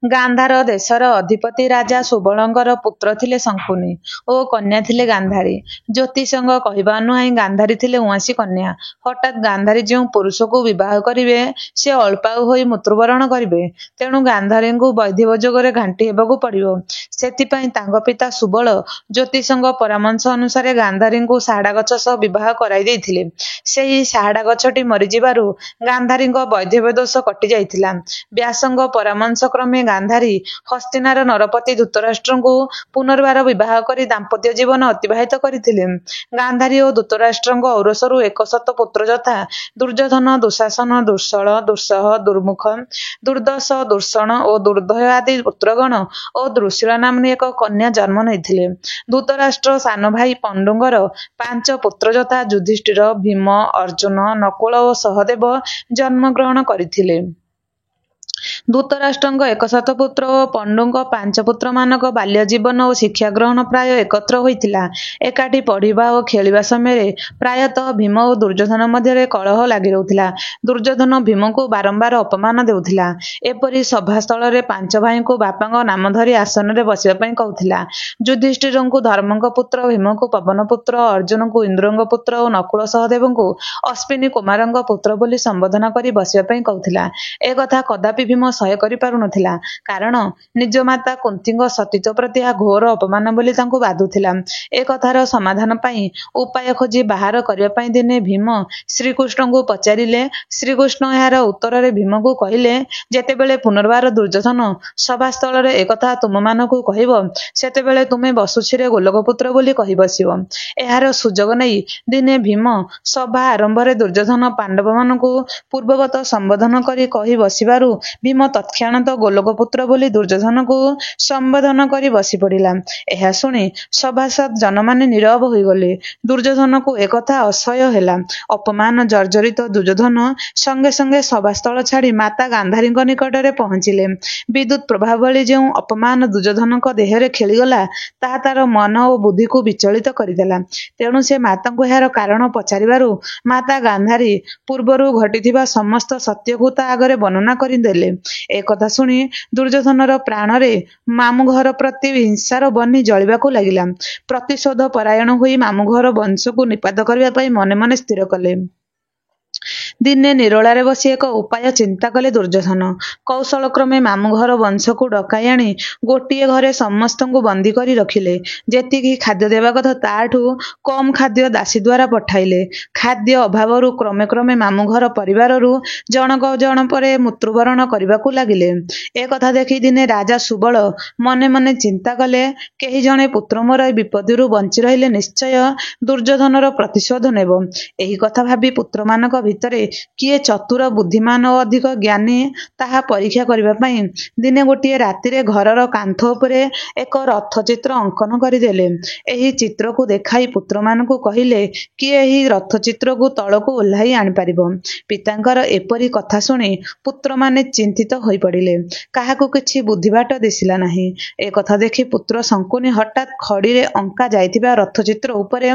ଗାନ୍ଧାର ଦେଶର ଅଧିପତି ରାଜା ସୁବଳଙ୍କର ପୁତ୍ର ଥିଲେ ଶଙ୍କୁନି ଓ କନ୍ୟା ଥିଲେ ଗାନ୍ଧାରୀ। ଜ୍ୟୋତିଷଙ୍କ କହିବା ଅନୁଯାୟୀ ଗାନ୍ଧାରୀ ଥିଲେ ଉଆଁସୀ କନ୍ୟା। ହଠାତ୍ ଗାନ୍ଧାରୀ ଯେଉଁ ପୁରୁଷକୁ ବିବାହ କରିବେ ସେ ଅଳ୍ପାୟୁ ହୋଇ ମୃତ୍ୟୁବରଣ କରିବେ। ତେଣୁ ଗାନ୍ଧାରୀଙ୍କୁ ବୈଧିକ ଘାଣ୍ଟି ହେବାକୁ ପଡ଼ିବ। ସେଥିପାଇଁ ତାଙ୍କ ପିତା ସୁବଳ ଜ୍ୟୋତିଷଙ୍କ ପରାମର୍ଶ ଅନୁସାରେ ଗାନ୍ଧାରୀଙ୍କୁ ଶାହାଡ଼ା ଗଛ ସହ ବିବାହ କରାଇ ଦେଇଥିଲେ। ସେହି ଶାହାଡ଼ା ଗଛଟି ମରିଯିବାରୁ ଗାନ୍ଧାରୀଙ୍କ ବୈଧବ୍ୟ ଦୋଷ କଟିଯାଇଥିଲା। ବ୍ୟାସଙ୍କ ପରାମର୍ଶ କ୍ରମେ ଗାନ୍ଧାରୀ ହସ୍ତିନାର ନରପତି ଧୃତରାଷ୍ଟ୍ରଙ୍କୁ ପୁନର୍ବାର ବିବାହ କରି ଦାମ୍ପତ୍ୟ ଜୀବନ ଅତିବାହିତ କରିଥିଲେ। ଗାନ୍ଧାରୀ ଓ ଧୃତରାଷ୍ଟ୍ରଙ୍କ ଔରସରୁ 100 ପୁତ୍ର ଯଥା ଦୁର୍ଯ୍ୟୋଧନ, ଦୁଃଶାସନ, ଦୁଃଶଳ, ଦୁଃସହ, ଦୁର୍ମୁଖ, ଦୁର୍ଦ୍ଧର୍ଷ, ଦୁର୍ଷଣ ଓ ଦୁର୍ଦ୍ଧୟ ଆଦି ପୁତ୍ରଗଣ ଓ ଦୁଃଶୀଳ ନାମ୍ନୀ ଏକ କନ୍ୟା ଜନ୍ମ ନେଇଥିଲେ। ଧୃତରାଷ୍ଟ୍ର ସାନ ଭାଇ ପଣ୍ଡୁଙ୍କର 5 ପୁତ୍ର ଯଥା ଯୁଧିଷ୍ଠିର, ଭୀମ, ଅର୍ଜୁନ, ନକୁଳ ଓ ସହଦେବ ଜନ୍ମଗ୍ରହଣ କରିଥିଲେ। ଧୃତରାଷ୍ଟ୍ରଙ୍କ 100 ପୁତ୍ର ଓ ପଣ୍ଡୁଙ୍କ 5 ପୁତ୍ରମାନଙ୍କ ବାଲ୍ୟ ଜୀବନ ଓ ଶିକ୍ଷା ଗ୍ରହଣ ପ୍ରାୟ ଏକତ୍ର ହୋଇଥିଲା। ଏକାଠି ପଢ଼ିବା ଓ ଖେଳିବା ସମୟରେ ପ୍ରାୟତଃ ଭୀମ ଓ ଦୁର୍ଯ୍ୟୋଧନ ମଧ୍ୟରେ କଳହ ଲାଗି ରହୁଥିଲା। ଦୁର୍ଯ୍ୟୋଧନ ଭୀମକୁ ବାରମ୍ବାର ଅପମାନ ଦେଉଥିଲା। ଏପରି ସଭାସ୍ଥଳରେ 5 ଭାଇଙ୍କୁ ବାପାଙ୍କ ନାମ ଧରି ଆସନରେ ବସିବା ପାଇଁ କହୁଥିଲା। ଯୁଧିଷ୍ଠିରଙ୍କୁ ଧର୍ମଙ୍କ ପୁତ୍ର, ଭୀମକୁ ପବନ ପୁତ୍ର, ଅର୍ଜୁନଙ୍କୁ ଇନ୍ଦ୍ରଙ୍କ ପୁତ୍ର ଓ ନକୁଳ ସହଦେବଙ୍କୁ ଅଶ୍ୱିନୀ କୁମାରଙ୍କ ପୁତ୍ର ବୋଲି ସମ୍ବୋଧନ କରି ବସିବା ପାଇଁ କହୁଥିଲା। ଏ କଥା କଦାପି ଭୀମ ସହ୍ୟ କରିପାରୁନଥିଲା। କାରଣ ନିଜ ମାତା କୁନ୍ତୀଙ୍କ ସତୀତ୍ୱ ପ୍ରତି ଏହା ଘୋର ଅପମାନ ବୋଲି ତାଙ୍କୁ ବାଧୁଥିଲା। ଏ କଥାର ସମାଧାନ ପାଇଁ ଉପାୟ ଖୋଜି ବାହାର କରିବା ପାଇଁ ଦିନେ ଭୀମ ଶ୍ରୀକୃଷ୍ଣଙ୍କୁ ପଚାରିଲେ। ଶ୍ରୀକୃଷ୍ଣ ଏହାର ଉତ୍ତରରେ ଭୀମକୁ କହିଲେ, ଯେତେବେଳେ ପୁନର୍ବାର ଦୁର୍ଯ୍ୟୋଧନ ସଭାସ୍ଥଳରେ ଏକଥା ତୁମମାନଙ୍କୁ କହିବ, ସେତେବେଳେ ତୁମେ ବସୁଛିରେ ଗୋଲକପୁତ୍ର ବୋଲି କହି ବସିବ। ଏହାର ସୁଯୋଗ ନେଇ ଦିନେ ଭୀମ ସଭା ଆରମ୍ଭରେ ଦୁର୍ଯ୍ୟୋଧନ ପାଣ୍ଡବମାନଙ୍କୁ ପୂର୍ବବତ୍ ସମ୍ବୋଧନ କରି କହି ବସିବାରୁ ଭୀମ ତତ୍କ୍ଷଣାତ୍ ଗୋଲକପୁତ୍ର ବୋଲି ଦୁର୍ଯ୍ୟୋଧନକୁ ସମ୍ବୋଧନ କରି ବସି ପଡ଼ିଲା। ଏହା ଶୁଣି ସଭାସଦ୍ ଜନମାନେ ନୀରବ ହୋଇଗଲେ। ଦୁର୍ଯ୍ୟୋଧନକୁ ଏକଥା ଅସହ୍ୟ ହେଲା। ଅପମାନ ଜର୍ଜରିତ ଦୁର୍ଯ୍ୟୋଧନ ସଙ୍ଗେ ସଙ୍ଗେ ସଭାସ୍ଥଳ ଛାଡ଼ି ମାତା ଗାନ୍ଧାରୀଙ୍କ ନିକଟରେ ପହଞ୍ଚିଲେ। ବିଦ୍ୟୁତ୍ ପ୍ରବାହ ଭଳି ଯେଉଁ ଅପମାନ ଦୁର୍ଯ୍ୟୋଧନଙ୍କ ଦେହରେ ଖେଳିଗଲା, ତାହା ତାର ମନ ଓ ବୁଦ୍ଧିକୁ ବିଚଳିତ କରିଦେଲା। ତେଣୁ ସେ ମାତାଙ୍କୁ ଏହାର କାରଣ ପଚାରିବାରୁ ମାତା ଗାନ୍ଧାରୀ ପୂର୍ବରୁ ଘଟିଥିବା ସମସ୍ତ ସତ୍ୟକୁ ତା ଆଗରେ ବର୍ଣ୍ଣନା କରିଦେଲେ। ଏ କଥା ଶୁଣି ଦୁର୍ଯ୍ୟୋଧନର ପ୍ରାଣରେ ମାମୁଁଘର ପ୍ରତି ହିଂସାର ବହ୍ନି ଜଳିବାକୁ ଲାଗିଲା। ପ୍ରତିଶୋଧ ପରାୟଣ ହୋଇ ମାମୁଁଘର ବଂଶକୁ ନିପାତ କରିବା ପାଇଁ ମନେ ମନେ ସ୍ଥିର କଲେ। ଦିନେ ନିରୋଳାରେ ବସି ଏକ ଉପାୟ ଚିନ୍ତା କଲେ ଦୁର୍ଯ୍ୟୋଧନ। କୌଶଳକ୍ରମେ ମାମୁଁଘର ବଂଶକୁ ଡକାଇ ଆଣି ଗୋଟିଏ ଘରେ ସମସ୍ତଙ୍କୁ ବନ୍ଦୀ କରି ରଖିଲେ। ଯେତିକି ଖାଦ୍ୟ ଦେବା କଥା ତାଠୁ କମ୍ ଖାଦ୍ୟ ଦାସୀ ଦ୍ୱାରା ପଠାଇଲେ। ଖାଦ୍ୟ ଅଭାବରୁ କ୍ରମେ କ୍ରମେ ମାମୁଁଘର ପରିବାରରୁ ଜଣକ ଜଣ ପରେ ମୃତ୍ୟୁବରଣ କରିବାକୁ ଲାଗିଲେ। ଏ କଥା ଦେଖି ଦିନେ ରାଜା ସୁବଳ ମନେ ମନେ ଚିନ୍ତା କଲେ, କେହି ଜଣେ ପୁତ୍ର ମୋର ଏ ବିପତ୍ତିରୁ ବଞ୍ଚି ରହିଲେ ନିଶ୍ଚୟ ଦୁର୍ଯ୍ୟୋଧନର ପ୍ରତିଶୋଧ ନେବ। ଏହି କଥା ଭାବି ପୁତ୍ରମାନଙ୍କ ଭିତରେ କିଏ ଚତୁର, ବୁଦ୍ଧିମାନ ଓ ଅଧିକ ଜ୍ଞାନୀ ତାହା ପରୀକ୍ଷା କରିବା ପାଇଁ ଦିନେ ଗୋଟିଏ ରାତିରେ ଘରର କାନ୍ଥ ଉପରେ ଏକ ରଥଚିତ୍ର ଅଙ୍କନ କରିଦେଲେ। ଏହି ଚିତ୍ରକୁ ଦେଖାଇ ପୁତ୍ରମାନଙ୍କୁ କହିଲେ, କିଏ ଏହି ରଥଚିତ୍ରକୁ ତଳକୁ ଓହ୍ଲାଇ ଆଣିପାରିବ। ପିତାଙ୍କର ଏପରି କଥା ଶୁଣି ପୁତ୍ରମାନେ ଚିନ୍ତିତ ହୋଇପଡ଼ିଲେ। କାହାକୁ କିଛି ବୁଦ୍ଧିବାଟ ଦିଶିଲା ନାହିଁ। ଏ କଥା ଦେଖି ପୁତ୍ର ଶଙ୍କୁନି ହଠାତ୍ ଖଡ଼ିରେ ଅଙ୍କା ଯାଇଥିବା ରଥଚିତ୍ର ଉପରେ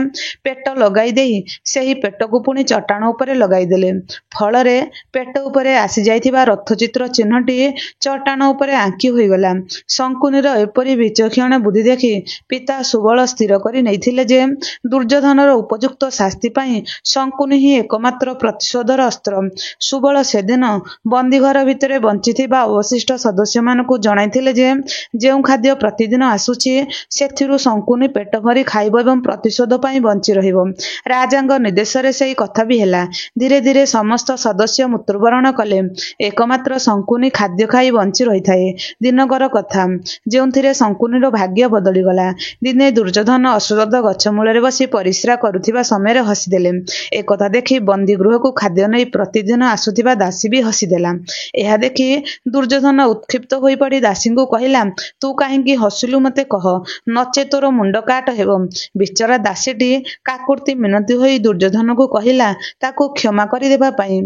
ପେଟ ଲଗାଇ ଦେଇ ସେହି ପେଟକୁ ପୁଣି ଚଟାଣ ଉପରେ ଲଗାଇଦେଲେ। ଫଳରେ ପେଟ ଉପରେ ଆସିଯାଇଥିବା ରଥଚିତ୍ର ଚିହ୍ନଟି ଚଟାଣ ଉପରେ ଆଙ୍କି ହୋଇଗଲା। ଶଙ୍କୁନିର ଏପରି ବିଚକ୍ଷଣ ବୁଦ୍ଧି ଦେଖି ପିତା ସୁବଳ ସ୍ଥିର କରି ନେଇଥିଲେ ଯେ ଦୁର୍ଯ୍ୟୋଧନର ଉପଯୁକ୍ତ ଶାସ୍ତି ପାଇଁ ଶଙ୍କୁନି ହିଁ ଏକମାତ୍ର ପ୍ରତିଶୋଧର ଅସ୍ତ୍ର। ସୁବଳ ସେଦିନ ବନ୍ଦୀଘର ଭିତରେ ବଞ୍ଚିଥିବା ଅବଶିଷ୍ଟ ସଦସ୍ୟମାନଙ୍କୁ ଜଣାଇଥିଲେ ଯେ ଯେଉଁ ଖାଦ୍ୟ ପ୍ରତିଦିନ ଆସୁଛି, ସେଥିରୁ ଶଙ୍କୁନି ପେଟ ଭରି ଖାଇବ ଏବଂ ପ୍ରତିଶୋଧ ପାଇଁ ବଞ୍ଚି ରହିବ। ରାଜାଙ୍କ ନିର୍ଦ୍ଦେଶରେ ସେହି କଥା ବି ହେଲା। ଧୀରେ ଧୀରେ ସମସ୍ତ ସଦସ୍ୟ ମୃତ୍ୟୁବରଣ କଲେ। ଏକମାତ୍ର ଶଙ୍କୁନି ଖାଦ୍ୟ ଖାଇ ବଞ୍ଚି ରହିଥାଏ। ଦିନକର କଥା, ଯେଉଁଥିରେ ଶଙ୍କୁନିର ଭାଗ୍ୟ ବଦଳିଗଲା। ଦିନେ ଦୁର୍ଯ୍ୟୋଧନ ଅଶ୍ୱତ୍ଥ ଗଛ ମୂଳରେ ବସି ପରିସ୍ରା କରୁଥିବା ସମୟରେ ହସିଦେଲେ। ଏ କଥା ଦେଖି ବନ୍ଦୀଗୃହକୁ ଖାଦ୍ୟ ନେଇ ପ୍ରତିଦିନ ଆସୁଥିବା ଦାସୀ ବି ହସିଦେଲା। ଏହା ଦେଖି ଦୁର୍ଯ୍ୟୋଧନ ଉତ୍କ୍ଷିପ୍ତ ହୋଇପଡ଼ି ଦାସୀଙ୍କୁ କହିଲା, ତୁ କାହିଁକି ହସିଲୁ ମୋତେ କହ, ନଚେତ୍ ତୋର ମୁଣ୍ଡ କାଟ ହେବ। ବିଚରା ଦାସୀଟି କାକୁର୍ତ୍ତି ମିନତି ହୋଇ ଦୁର୍ଯ୍ୟୋଧନକୁ କହିଲା ତାକୁ କ୍ଷମା କରିଦେବା ପାଇଁ।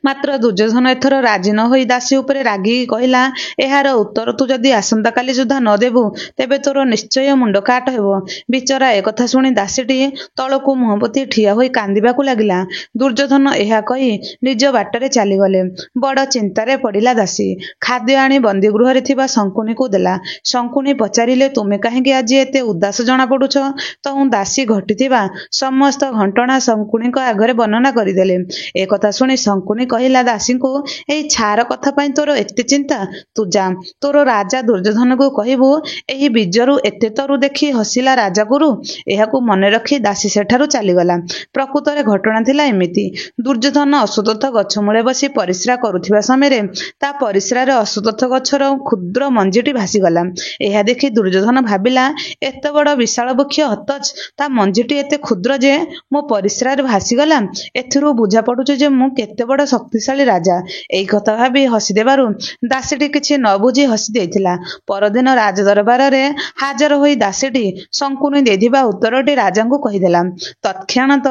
ମାତ୍ର ଦୁର୍ଯ୍ୟୋଧନ ଏଥର ରାଜି ନ ହୋଇ ଦାସୀ ଉପରେ ରାଗିକି କହିଲା, ଏହାର ଉତ୍ତର ତୁ ଯଦି ଆସନ୍ତାକାଲି ସୁଦ୍ଧା ନ ଦେବୁ ତେବେ ତୋର ନିଶ୍ଚୟ ମୁଣ୍ଡ କାଟ ହେବ। ବିଚରା ଏକଥା ଶୁଣି ଦାସୀଟି ତଳକୁ ମୁହଁ ପୋତି ଠିଆ ହୋଇ କାନ୍ଦିବାକୁ ଲାଗିଲା। ଦୁର୍ଯ୍ୟୋଧନ ଏହା କହି ନିଜ ବାଟରେ ଚାଲିଗଲେ। ବଡ଼ ଚିନ୍ତାରେ ପଡ଼ିଲା ଦାସୀ। ଖାଦ୍ୟ ଆଣି ବନ୍ଦୀଗୃହରେ ଥିବା ଶଙ୍କୁନିକୁ ଦେଲା। ଶଙ୍କୁନି ପଚାରିଲେ, ତୁମେ କାହିଁକି ଆଜି ଏତେ ଉଦାସ ଜଣାପଡ଼ୁଛ? ତହୁଁ ଦାସୀ ଘଟିଥିବା ସମସ୍ତ ଘଟଣା ଶଙ୍କୁନିଙ୍କ ଆଗରେ ବର୍ଣ୍ଣନା କରିଦେଲେ। ଏକଥା ଶୁଣି ଶଙ୍କୁନି କହିଲା ଦାସୀଙ୍କୁ, ଏଇ ଛାର କଥା ପାଇଁ ତୋର ଏତେ ଚିନ୍ତା? ତୁ ଯା, ତୋର ରାଜା ଦୁର୍ଯ୍ୟୋଧନକୁ କହିବୁ, ଏହି ବୀଜରୁ ଏତେ ତରୁ ଦେଖି ହସିଲା ରାଜଗୁରୁ। ଏହାକୁ ମନେ ରଖି ଦାସୀ ସେଠାରୁ ଚାଲିଗଲା। ପ୍ରକୃତରେ ଘଟଣା ଥିଲା ଏମିତି। ଦୁର୍ଯ୍ୟୋଧନ ଅଶ୍ୱତ୍ଥ ଗଛ ମୂଳେ ବସି ପରିସ୍ରା କରୁଥିବା ସମୟରେ ତା ପରିସ୍ରାରେ ଅଶ୍ୱତ୍ଥ ଗଛର କ୍ଷୁଦ୍ର ମଞ୍ଜିଟି ଭାସିଗଲା। ଏହା ଦେଖି ଦୁର୍ଯ୍ୟୋଧନ ଭାବିଲା, ଏତେ ବଡ଼ ବିଶାଳ ବୃକ୍ଷ ଅଥଚ ତା ମଞ୍ଜିଟି ଏତେ କ୍ଷୁଦ୍ର ଯେ ମୋ ପରିସ୍ରାରେ ଭାସିଗଲା। ଏଥିରୁ ବୁଝା ପଡ଼ୁଛି ଯେ ମୁଁ କେତେ ବଡ଼ ଶକ୍ତିଶାଳୀ ରାଜା। ଏଇ କଥା ଭାବି ହସିଦେବାରୁ ଦାସୀଟି କିଛି ନ ବୁଝି ହସି ଦେଇଥିଲା। ପରଦିନ ରାଜଦରବାରରେ ହାଜର ହୋଇ ଦାସୀଟି ଶଙ୍କୁନି ଦେଇଥିବା ଉତ୍ତରଟି ରାଜାଙ୍କୁ କହିଦେଲା। ତତ୍କ୍ଷଣାତ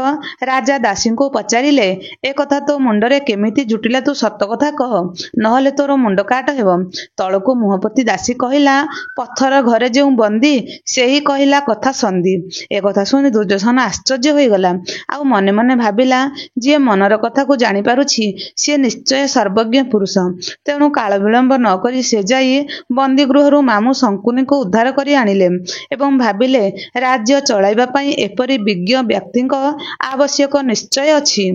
ରାଜା ଦାସୀଙ୍କୁ ପଚାରିଲେ, ଏ କଥା ତୋ ମୁଣ୍ଡରେ କେମିତି ଜୁଟିଲା? ତୁ ସତ କଥା କହ, ନହେଲେ ତୋର ମୁଣ୍ଡ କାଟ ହେବ। ତଳକୁ ମୁହଁ ପୋତି ଦାସୀ କହିଲା, ପଥର ଘରେ ଯେଉଁ ବନ୍ଦୀ ସେହି କହିଲା କଥା ସନ୍ଧି। ଏକଥା ଶୁଣି ଦୁର୍ଯ୍ୟୋଧନ ଆଶ୍ଚର୍ଯ୍ୟ ହୋଇଗଲା। ଆଉ ମନେ ମନେ ଭାବିଲା, ଯିଏ ମନର କଥାକୁ ଜାଣିପାରୁଛି ସିଏ ନିଶ୍ଚୟ ସର୍ବଜ୍ଞ ପୁରୁଷ। ତେଣୁ କାଳ ବିଳମ୍ବ ନ କରି ସେ ଯାଇ ବନ୍ଦୀଗୃହରୁ ମାମୁଁ ଶଙ୍କୁନିକୁ ଉଦ୍ଧାର କରି ଆଣିଲେ ଏବଂ ଭାବିଲେ, ରାଜ୍ୟ ଚଳାଇବା ପାଇଁ ଏପରି ବିଜ୍ଞ ବ୍ୟକ୍ତିଙ୍କ ଆବଶ୍ୟକ ନିଶ୍ଚୟ ଅଛି।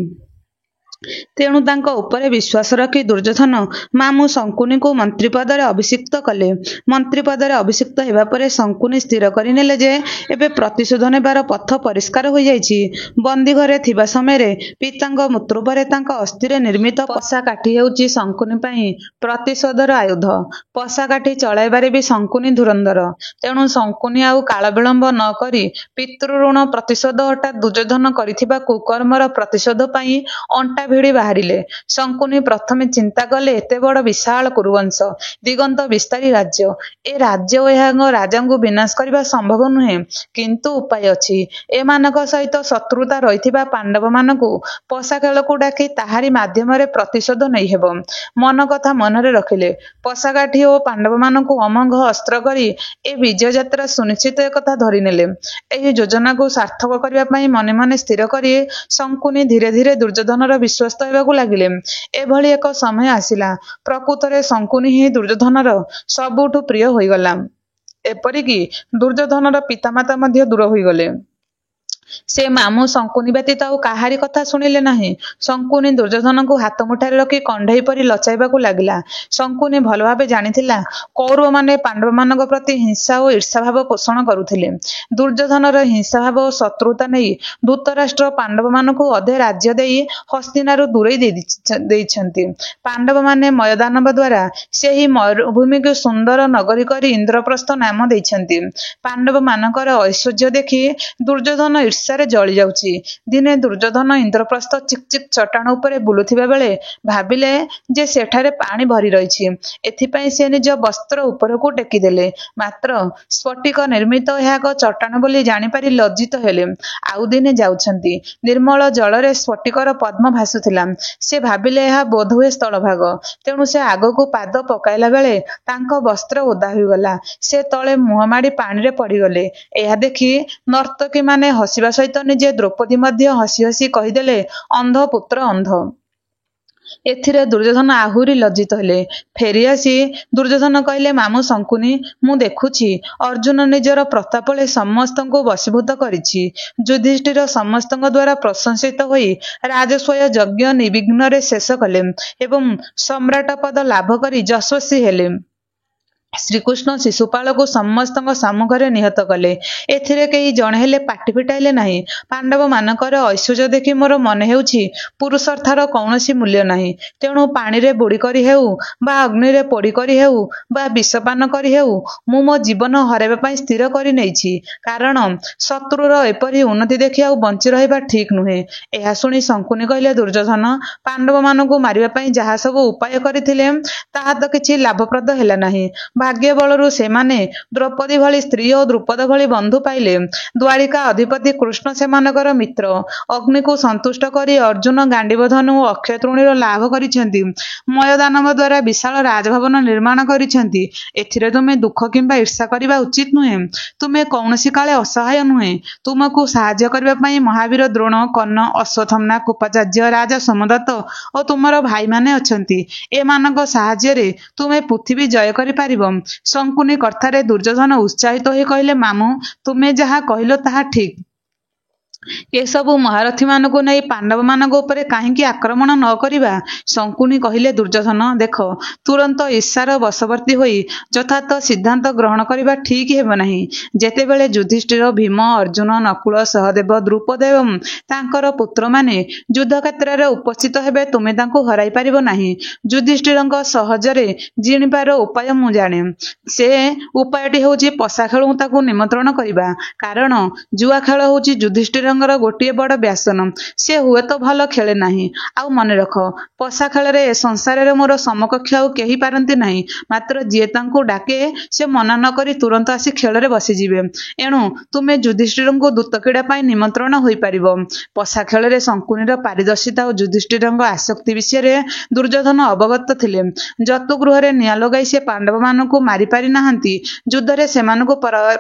ତେଣୁ ତାଙ୍କ ଉପରେ ବିଶ୍ୱାସ ରଖି ଦୁର୍ଯ୍ୟୋଧନ ମାମୁଁ ଶଙ୍କୁନିକୁ ମନ୍ତ୍ରୀ ପଦରେ ଅଭିଷିକ୍ତ କଲେ। ମନ୍ତ୍ରୀ ପଦରେ ଅଭିଷିକ୍ତ ହେବା ପରେ ଶଙ୍କୁନି ସ୍ଥିର କରିନେଲେ ଯେ ଏବେ ପ୍ରତିଶୋଧ ନେବାର ପଥ ପରିଷ୍କାର ହୋଇଯାଇଛି। ବନ୍ଦୀଘରେ ଥିବା ସମୟରେ ପିତାଙ୍କ ମୃତ୍ୟୁ ପରେ ତାଙ୍କ ଅସ୍ଥିରେ ନିର୍ମିତ ପଶା କାଠି ହେଉଛି ଶଙ୍କୁନି ପାଇଁ ପ୍ରତିଶୋଧର ଆୟୁଧ। ପଶା କାଠି ଚଳାଇବାରେ ବି ଶଙ୍କୁନି ଧୁରନ୍ଧର। ତେଣୁ ଶଙ୍କୁନି ଆଉ କାଳ ବିଳମ୍ବ ନ କରି ପିତୃଋଣ ପ୍ରତିଶୋଧ ଅର୍ଥାତ୍ ଦୁର୍ଯ୍ୟୋଧନ କରିଥିବା କୁକର୍ମର ପ୍ରତିଶୋଧ ପାଇଁ ଅଣ୍ଟା ଭିଡ଼ି ବାହାରିଲେ। ଶଙ୍କୁନି ପ୍ରଥମେ ଚିନ୍ତା କଲେ, ଏତେ ବଡ଼ ବିଶାଳ କୁରୁବଂଶ, ଦିଗନ୍ତ ବିସ୍ତାରୀ ରାଜ୍ୟ, ଏ ରାଜ୍ୟ ଓ ଏହା ରାଜାଙ୍କୁ ବିନାଶ କରିବା ସମ୍ଭବ ନୁହେଁ। କିନ୍ତୁ ଉପାୟ ଅଛି। ଏମାନଙ୍କ ସହିତ ଶତ୍ରୁତା ରହିଥିବା ପାଣ୍ଡବମାନଙ୍କୁ ପଶା ଖେଳକୁ ଡାକି ତାହାରି ମାଧ୍ୟମରେ ପ୍ରତିଶୋଧ ନେଇହେବ। ମନ କଥା ମନରେ ରଖିଲେ। ପଶାକାଠି ଓ ପାଣ୍ଡବମାନଙ୍କୁ ଅମୋଘ ଅସ୍ତ୍ର କରି ଏ ବିଜୟ ଯାତ୍ରା ସୁନିଶ୍ଚିତ ଏକଥା ଧରିନେଲେ। ଏହି ଯୋଜନାକୁ ସାର୍ଥକ କରିବା ପାଇଁ ମନେ ମନେ ସ୍ଥିର କରି ଶଙ୍କୁନି ଧୀରେ ଧୀରେ ଦୁର୍ଯ୍ୟୋଧନର ବିଶ୍ୱସ୍ତ ହେବାକୁ ଲାଗିଲେ। ଏଭଳି ଏକ ସମୟ ଆସିଲା, ପ୍ରକୃତରେ ଶଙ୍କୁନି ହିଁ ଦୁର୍ଯ୍ୟୋଧନର ସବୁଠୁ ପ୍ରିୟ ହୋଇଗଲା। ଏପରିକି ଦୁର୍ଯ୍ୟୋଧନର ପିତାମାତା ମଧ୍ୟ ଦୂର ହୋଇଗଲେ। ସେ ମାମୁଁ ଶଙ୍କୁନି ବ୍ୟତୀତ ଆଉ କାହାରି କଥା ଶୁଣିଲେ ନାହିଁ। ଶଙ୍କୁନି ଦୁର୍ଯ୍ୟୋଧନଙ୍କୁ ହାତ ମୁଠାରେ ରଖି କଣ୍ଢେଇ ପରି ଲଚାଇବାକୁ ଲାଗିଲା। ଶଙ୍କୁନି ଭଲ ଭାବେ ଜାଣିଥିଲା, କୌରବମାନେ ପାଣ୍ଡବମାନଙ୍କ ପ୍ରତି ହିଂସା ଓ ଈର୍ଷାଭାବ ପୋଷଣ କରୁଥିଲେ। ଦୁର୍ଯ୍ୟୋଧନର ହିଂସାଭାବ ଓ ଶତ୍ରୁତା ନେଇ ଧୃତରାଷ୍ଟ୍ର ପାଣ୍ଡବମାନଙ୍କୁ ଅଧେ ରାଜ୍ୟ ଦେଇ ହସ୍ତିନାରୁ ଦୂରେଇ ଦେଇଛନ୍ତି। ପାଣ୍ଡବମାନେ ମୟଦାନବ ଦ୍ୱାରା ସେହି ମରୁଭୂମିକୁ ସୁନ୍ଦର ନଗରୀ କରି ଇନ୍ଦ୍ରପ୍ରସ୍ଥ ନାମ ଦେଇଛନ୍ତି। ପାଣ୍ଡବମାନଙ୍କର ଐଶ୍ୱର୍ଯ୍ୟ ଦେଖି ଦୁର୍ଯ୍ୟୋଧନ ଈର୍ଷାରେ ଜଳି ଯାଉଛି। ଦିନେ ଦୁର୍ଯ୍ୟୋଧନ ଇନ୍ଦ୍ରପ୍ରସ୍ଥ ଚିକ୍ ଚିକ୍ ଚଟାଣ ଉପରେ ବୁଲୁଥିବା ବେଳେ ଭାବିଲେ ଯେ ସେଠାରେ ପାଣି ଭରି ରହିଛି। ଏଥିପାଇଁ ସେ ନିଜ ବସ୍ତ୍ର ଉପରକୁ ଟେକିଦେଲେ। ମାତ୍ର ସ୍ଫଟିକ ନିର୍ମିତ ଏହା ଏକ ଚଟାଣ ବୋଲି ଜାଣିପାରି ଲଜ୍ଜିତ ହେଲେ। ଆଉ ଦିନେ ଯାଉଛନ୍ତି, ନିର୍ମଳ ଜଳରେ ସ୍ଫଟିକର ପଦ୍ମ ଭାସୁଥିଲା। ସେ ଭାବିଲେ ଏହା ବୋଧହୁଏ ସ୍ଥଳଭାଗ। ତେଣୁ ସେ ଆଗକୁ ପାଦ ପକାଇଲା ବେଳେ ତାଙ୍କ ବସ୍ତ୍ର ଓଦା ହୋଇଗଲା। ସେ ତଳେ ମୁହଁ ମାଡ଼ି ପାଣିରେ ପଡ଼ିଗଲେ। ଏହା ଦେଖି ନର୍ତ୍ତକୀମାନେ ହସିବା ସହିତ ନିଜେ ଦ୍ରୌପଦୀ ମଧ୍ୟ ହସି ହସି କହିଦେଲେ, ଅନ୍ଧ ପୁତ୍ର ଅନ୍ଧ। ଏଥିରେ ଦୁର୍ଯ୍ୟୋଧନ ଆହୁରି ଲଜ୍ଜିତ ହେଲେ। ଫେରିଆସି ଦୁର୍ଯ୍ୟୋଧନ କହିଲେ, ମାମୁଁ ଶଙ୍କୁନି, ମୁଁ ଦେଖୁଛି ଅର୍ଜୁନ ନିଜର ପ୍ରତାପରେ ସମସ୍ତଙ୍କୁ ବଶୀଭୂତ କରିଛି। ଯୁଧିଷ୍ଠିର ସମସ୍ତଙ୍କ ଦ୍ୱାରା ପ୍ରଶଂସିତ ହୋଇ ରାଜସ୍ୱୟ ଯଜ୍ଞ ନିର୍ବିଘ୍ନରେ ଶେଷ କଲେ ଏବଂ ସମ୍ରାଟ ପଦ ଲାଭ କରି ଯଶସ୍ୱୀ ହେଲେ। ଶ୍ରୀକୃଷ୍ଣ ଶିଶୁପାଳକୁ ସମସ୍ତଙ୍କ ସମ୍ମୁଖରେ ନିହତ କଲେ। ଏଥିରେ କେହି ଜଣେ ହେଲେ ପାଟି ଫିଟାଇଲେ ନାହିଁ। ପାଣ୍ଡବମାନଙ୍କର ଐଶ୍ୱର୍ଯ୍ୟ ଦେଖି ମୋର ମନେ ହେଉଛି ପୁରୁଷାର୍ଥର କୌଣସି ମୂଲ୍ୟ ନାହିଁ। ତେଣୁ ପାଣିରେ ବୁଡ଼ି କରି ହେଉ ବା ଅଗ୍ନିରେ ପୋଡ଼ି କରି ହେଉ ବା ବିଷପାନ କରି ହେଉ ମୁଁ ମୋ ଜୀବନ ହରାଇବା ପାଇଁ ସ୍ଥିର କରି ନେଇଛି। କାରଣ ଶତ୍ରୁର ଏପରି ଉନ୍ନତି ଦେଖି ଆଉ ବଞ୍ଚି ରହିବା ଠିକ୍ ନୁହେଁ। ଏହା ଶୁଣି ଶଙ୍କୁନି କହିଲେ, ଦୁର୍ଯ୍ୟୋଧନ ପାଣ୍ଡବମାନଙ୍କୁ ମାରିବା ପାଇଁ ଯାହା ସବୁ ଉପାୟ କରିଥିଲେ ତାହା ତ କିଛି ଲାଭପ୍ରଦ ହେଲା ନାହିଁ। ଭାଗ୍ୟ ବଳରୁ ସେମାନେ ଦ୍ରୌପଦୀ ଭଳି ସ୍ତ୍ରୀ ଓ ଦ୍ରୁପଦ ଭଳି ବନ୍ଧୁ ପାଇଲେ। ଦ୍ୱାରିକା ଅଧିପତି କୃଷ୍ଣ ସେମାନଙ୍କର ମିତ୍ର। ଅଗ୍ନିକୁ ସନ୍ତୁଷ୍ଟ କରି ଅର୍ଜୁନ ଗାଣ୍ଡିବ ଧନୁ ଓ ଅକ୍ଷୟ ତୃଣୀର ଲାଭ କରିଛନ୍ତି। ମୟଦାନବ ଦ୍ୱାରା ବିଶାଳ ରାଜଭବନ ନିର୍ମାଣ କରିଛନ୍ତି। ଏଥିରେ ତୁମେ ଦୁଃଖ କିମ୍ବା ଈର୍ଷା କରିବା ଉଚିତ ନୁହେଁ। ତୁମେ କୌଣସି କାଳେ ଅସହାୟ ନୁହେଁ। ତୁମକୁ ସାହାଯ୍ୟ କରିବା ପାଇଁ ମହାବୀର ଦ୍ରୋଣ, କର୍ଣ୍ଣ, ଅଶ୍ୱତ୍ଥାମା, କୃପାଚାର୍ଯ୍ୟ, ରାଜା ସୋମଦତ୍ତ ଓ ତୁମର ଭାଇମାନେ ଅଛନ୍ତି। ଏମାନଙ୍କ ସାହାଯ୍ୟରେ ତୁମେ ପୃଥିବୀ ଜୟ କରିପାରିବ। ଶଙ୍କୁନି କଥାରେ ଦୁର୍ଯ୍ୟୋଧନ ଉତ୍ସାହିତ ହୋଇ କହିଲେ, ମାମୁଁ, ତୁମେ ଯାହା କହିଲ ତାହା ଠିକ୍। ଏସବୁ ମହାରଥୀମାନଙ୍କୁ ନେଇ ପାଣ୍ଡବମାନଙ୍କ ଉପରେ କାହିଁକି ଆକ୍ରମଣ ନ କରିବା? ଶଙ୍କୁନି କହିଲେ, ଦୁର୍ଯ୍ୟୋଧନ, ଦେଖ, ତୁରନ୍ତ ଈର୍ଷାର ବଶବର୍ତ୍ତୀ ହୋଇ ଯଥାର୍ଥ ସିଦ୍ଧାନ୍ତ ଗ୍ରହଣ କରିବା ଠିକ୍ ହେବ ନାହିଁ। ଯେତେବେଳେ ଯୁଧିଷ୍ଠିର, ଭୀମ, ଅର୍ଜୁନ, ନକୁଳ, ସହଦେବ, ଦ୍ରୁପଦ ଏବଂ ତାଙ୍କର ପୁତ୍ରମାନେ ଯୁଦ୍ଧକ୍ଷେତ୍ରରେ ଉପସ୍ଥିତ ହେବେ, ତୁମେ ତାଙ୍କୁ ହରାଇ ପାରିବ ନାହିଁ। ଯୁଧିଷ୍ଠିରଙ୍କ ସହଜରେ ଜିଣିବାର ଉପାୟ ମୁଁ ଜାଣେ। ସେ ଉପାୟଟି ହେଉଛି ପଶା ଖେଳକୁ ତାକୁ ନିମନ୍ତ୍ରଣ କରିବା। କାରଣ ଜୁଆ ଖେଳ ହେଉଛି ଯୁଧିଷ୍ଠିରଙ୍କର ଗୋଟିଏ ବଡ଼ ବ୍ୟସନ। ସେ ହୁଏତ ଭଲ ଖେଳେ ନାହିଁ। ଆଉ ମନେ ରଖ, ପଶା ଖେଳରେ ଏ ସଂସାରରେ ମୋର ସମକକ୍ଷ ଆଉ କେହି ପାରନ୍ତି ନାହିଁ। ମାତ୍ର ଯିଏ ତାଙ୍କୁ ଡାକେ ସେ ମନା ନ କରି ତୁରନ୍ତ ଆସି ଖେଳରେ ବସିଯିବେ। ଏଣୁ ତୁମେ ଯୁଧିଷ୍ଠିରଙ୍କୁ ଦୂତକ୍ରୀଡ଼ା ପାଇଁ ନିମନ୍ତ୍ରଣ ହୋଇପାରିବ। ପଶା ଖେଳରେ ଶଙ୍କୁନିର ପାରିଦର୍ଶିତା ଓ ଯୁଧିଷ୍ଠିରଙ୍କ ଆସକ୍ତି ବିଷୟରେ ଦୁର୍ଯ୍ୟୋଧନ ଅବଗତ ଥିଲେ। ଯତୁଗୃହରେ ନିଆଁ ଲଗାଇ ସେ ପାଣ୍ଡବମାନଙ୍କୁ ମାରିପାରି ନାହାନ୍ତି। ଯୁଦ୍ଧରେ ସେମାନଙ୍କୁ